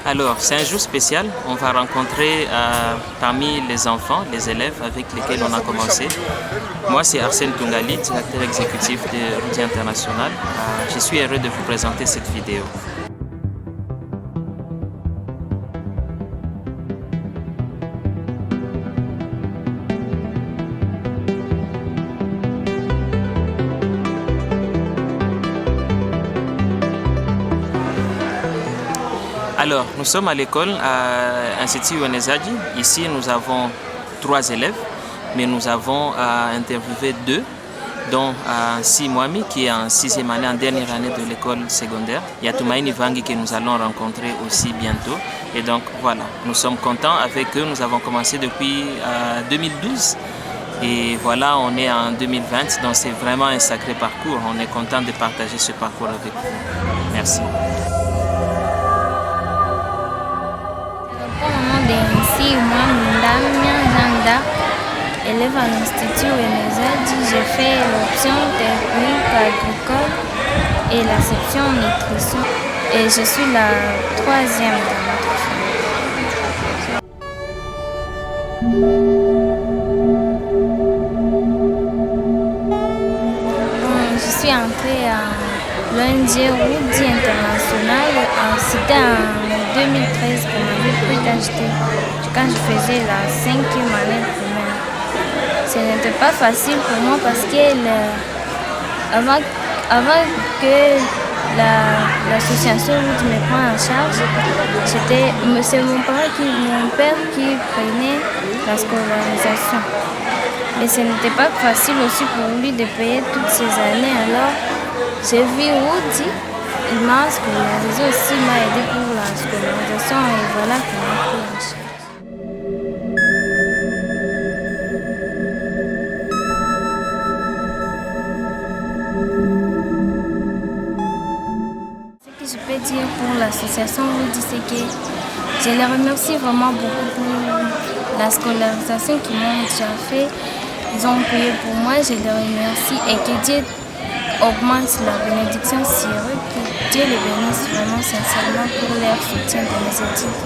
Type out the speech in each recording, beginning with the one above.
Alors, c'est un jour spécial. On va rencontrer parmi les enfants, les élèves avec lesquels on a commencé. Moi, c'est Arsène Tungali, directeur exécutif de Rudi International. Je suis heureux de vous présenter cette vidéo. Alors, nous sommes à l'école, à l'Institut Yohannesadi. Ici, nous avons 3 élèves, mais nous avons interviewé 2, dont Simwami, qui est en 6e année, en dernière année de l'école secondaire. Il y a Tumaini Vangi que nous allons rencontrer aussi bientôt. Et donc, voilà, nous sommes contents avec eux. Nous avons commencé depuis 2012. Et voilà, on est en 2020, donc c'est vraiment un sacré parcours. On est content de partager ce parcours avec vous. Merci. Ici, moi, Ndamia Janda, élève à l'Institut Yohannesadi, j'ai fait l'option technique agricole et la section nutrition. Et je suis la 3e de notre famille. Je suis entrée à l'ONG Rudi International. C'était en 2013 qu'on m'avait pris d'acheter quand je faisais la 5e année primaire. Ce n'était pas facile pour moi parce que avant que l'association Rudi me prenne en charge, c'est mon père qui prenait la scolarisation. Mais ce n'était pas facile aussi pour lui de payer toutes ces années. Alors j'ai vu Rudi. Il m'a scolarisé aussi, m'a aidé pour la scolarisation et voilà qu'on a pris en charge. Ce que je peux dire pour l'association Rudi, c'est que je les remercie vraiment beaucoup pour la scolarisation qu'ils m'ont déjà fait. Ils ont payé pour moi, je les remercie et que Dieu augmente la bénédiction sur eux, que Dieu les bénisse vraiment sincèrement pour leur soutien dans mes études.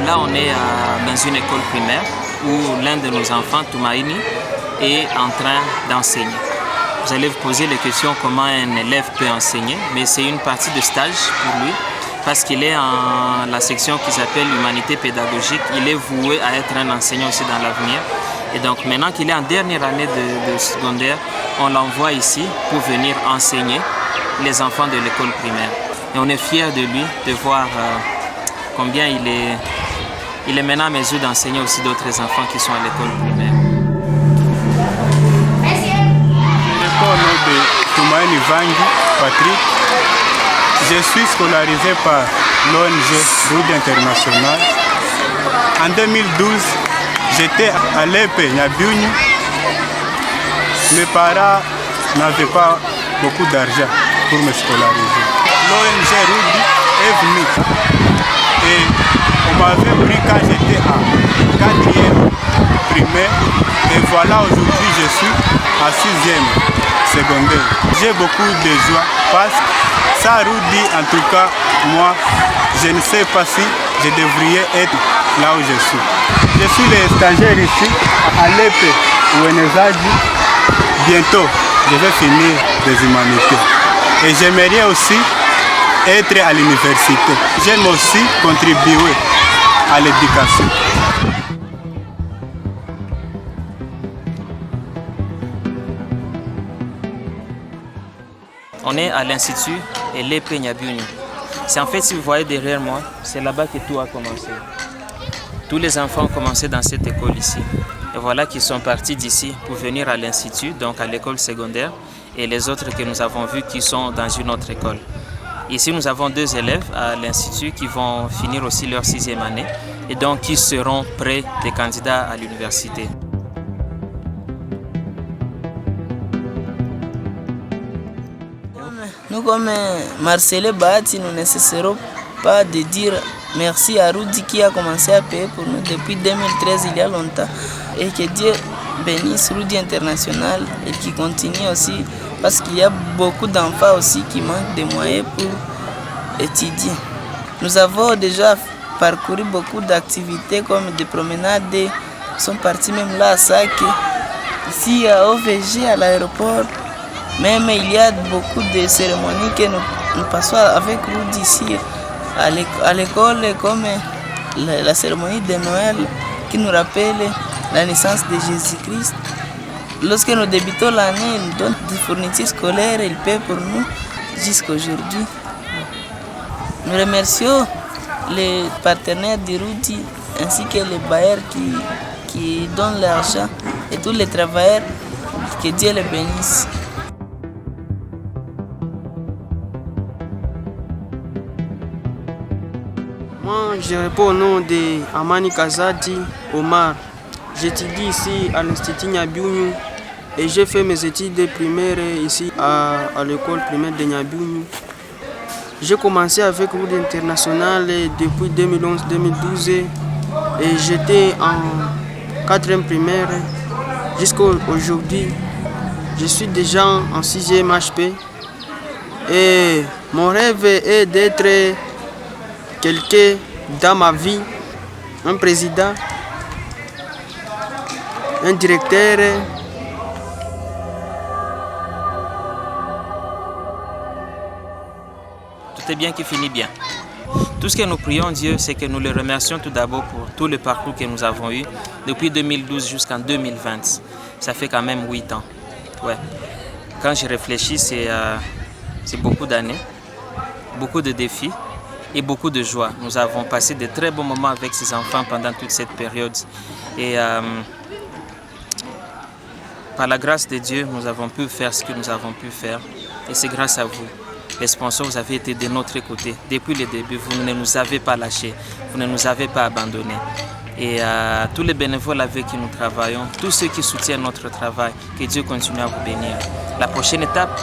Là, on est dans une école primaire où l'un de nos enfants, Tumaini, est en train d'enseigner. Vous allez vous poser la question comment un élève peut enseigner, mais c'est une partie de stage pour lui parce qu'il est en la section qui s'appelle Humanité pédagogique. Il est voué à être un enseignant aussi dans l'avenir. Et donc maintenant qu'il est en dernière année de secondaire, on l'envoie ici pour venir enseigner les enfants de l'école primaire. Et on est fiers de lui, de voir combien il est maintenant à mesure d'enseigner aussi d'autres enfants qui sont à l'école primaire. Au nom de Tumaini Vangi, Patrick, je suis scolarisé par l'ONG Rudi International. En 2012, j'étais à l'EPE Nyabiuni. Mes parents n'avaient pas beaucoup d'argent pour me scolariser. L'ONG Rudi est venue et on m'avait pris quand j'étais à 4e primaire et voilà aujourd'hui je suis à 6e secondaire. J'ai beaucoup de joie parce que ça Rudi, en tout cas moi je ne sais pas si je devrais être là où je suis. Je suis le stagiaire ici à l'EPE Yohannesadi. Bientôt je vais finir des humanités et j'aimerais aussi être à l'université. J'aime aussi contribuer à l'éducation. On est à l'Institut l'EPE Nyabiuni. C'est en fait, si vous voyez derrière moi, c'est là-bas que tout a commencé. Tous les enfants ont commencé dans cette école ici. Et voilà qu'ils sont partis d'ici pour venir à l'Institut, donc à l'école secondaire, et les autres que nous avons vus qui sont dans une autre école. Ici, nous avons 2 élèves à l'Institut qui vont finir aussi leur 6e année et donc qui seront près des candidats à l'université. Nous, comme Marcel Bahati, nous ne cesserons pas de dire merci à Rudy qui a commencé à payer pour nous depuis 2013, il y a longtemps. Et que Dieu bénisse Rudy International et qui continue aussi, parce qu'il y a beaucoup d'enfants aussi qui manquent de moyens pour étudier. Nous avons déjà parcouru beaucoup d'activités comme des promenades, nous sommes partis même là à Sac, ici à OVG, à l'aéroport. Même il y a beaucoup de cérémonies que nous passons avec Rudy ici à l'école, comme la cérémonie de Noël qui nous rappelle la naissance de Jésus-Christ. Lorsque nous débutons l'année, ils nous donnent des fournitures scolaires, ils paient pour nous jusqu'à aujourd'hui. Nous remercions les partenaires de Rudy ainsi que les bailleurs qui donnent l'argent et tous les travailleurs, que Dieu les bénisse. Moi, je réponds au nom de Amani Kazadi Omar. J'étudie ici à l'Institut Nyabiou et j'ai fait mes études primaires ici à l'école primaire de Nyabiou. J'ai commencé avec Rudy International depuis 2011-2012 et j'étais en 4e primaire jusqu'à aujourd'hui. Je suis déjà en 6e HP et mon rêve est d'être quelqu'un dans ma vie, un président, un directeur. Tout est bien qui finit bien. Tout ce que nous prions Dieu, c'est que nous le remercions tout d'abord pour tout le parcours que nous avons eu depuis 2012 jusqu'en 2020. Ça fait quand même 8 ans. Ouais. Quand je réfléchis, c'est beaucoup d'années, beaucoup de défis et beaucoup de joie. Nous avons passé de très bons moments avec ces enfants pendant toute cette période. Et par la grâce de Dieu, nous avons pu faire ce que nous avons pu faire. Et c'est grâce à vous. Les sponsors, vous avez été de notre côté. Depuis le début, vous ne nous avez pas lâchés. Vous ne nous avez pas abandonnés. Et tous les bénévoles avec qui nous travaillons, tous ceux qui soutiennent notre travail, que Dieu continue à vous bénir. La prochaine étape,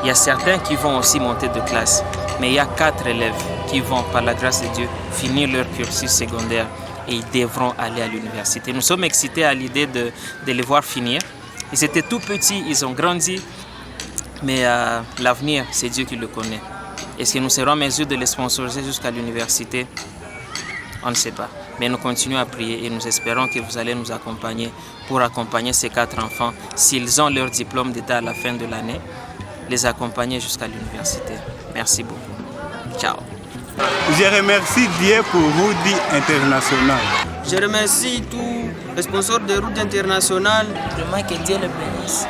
il y a certains qui vont aussi monter de classe. Mais il y a 4 élèves qui vont, par la grâce de Dieu, finir leur cursus secondaire et ils devront aller à l'université. Nous sommes excités à l'idée de les voir finir. Ils étaient tout petits, ils ont grandi, mais l'avenir, c'est Dieu qui le connaît. Est-ce que nous serons en mesure de les sponsoriser jusqu'à l'université? On ne sait pas. Mais nous continuons à prier et nous espérons que vous allez nous accompagner pour accompagner ces 4 enfants, s'ils ont leur diplôme d'État à la fin de l'année, les accompagner jusqu'à l'université. Merci beaucoup. Ciao. Je remercie Dieu pour Rudy International. Je remercie tous les sponsors de Rudy International. Vraiment que Dieu le bénisse.